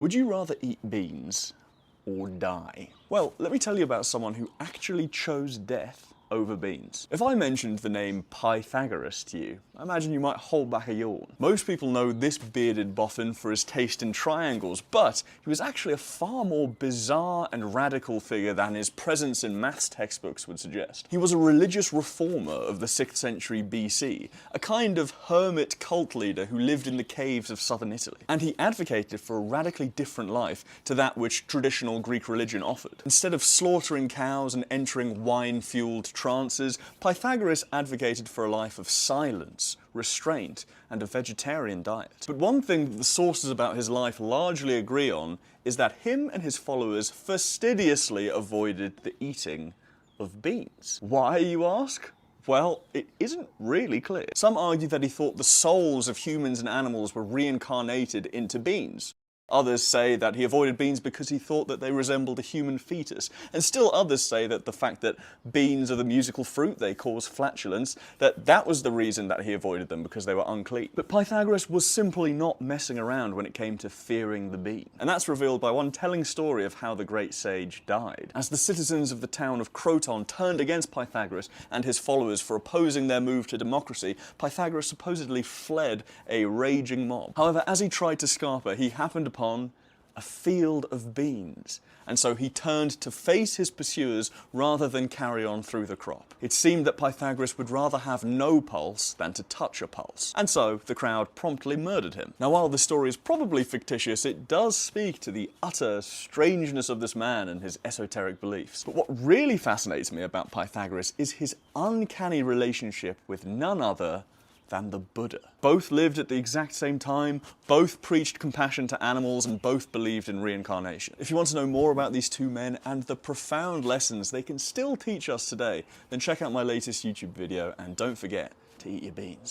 Would you rather eat beans or die? Well, let me tell you about someone who actually chose death over beans. If I mentioned the name Pythagoras to you, I imagine you might hold back a yawn. Most people know this bearded boffin for his taste in triangles, but he was actually a far more bizarre and radical figure than his presence in maths textbooks would suggest. He was a religious reformer of the 6th century BC, a kind of hermit cult leader who lived in the caves of southern Italy. And he advocated for a radically different life to that which traditional Greek religion offered. Instead of slaughtering cows and entering wine-fueled trances, Pythagoras advocated for a life of silence, restraint, and a vegetarian diet. But one thing that the sources about his life largely agree on is that him and his followers fastidiously avoided the eating of beans. Why, you ask? Well, it isn't really clear. Some argue that he thought the souls of humans and animals were reincarnated into beans. Others say that he avoided beans because he thought that they resembled a human fetus. And still others say that the fact that beans are the musical fruit they cause flatulence, that was the reason that he avoided them, because they were unclean. But Pythagoras was simply not messing around when it came to fearing the bean. And that's revealed by one telling story of how the great sage died. As the citizens of the town of Croton turned against Pythagoras and his followers for opposing their move to democracy, Pythagoras supposedly fled a raging mob. However, as he tried to scarper, he happened upon a field of beans, and so he turned to face his pursuers rather than carry on through the crop. It seemed that Pythagoras would rather have no pulse than to touch a pulse, and so the crowd promptly murdered him. Now, while the story is probably fictitious, it does speak to the utter strangeness of this man and his esoteric beliefs. But what really fascinates me about Pythagoras is his uncanny relationship with none other than the Buddha. Both lived at the exact same time, both preached compassion to animals, and both believed in reincarnation. If you want to know more about these two men and the profound lessons they can still teach us today, then check out my latest YouTube video, and don't forget to eat your beans.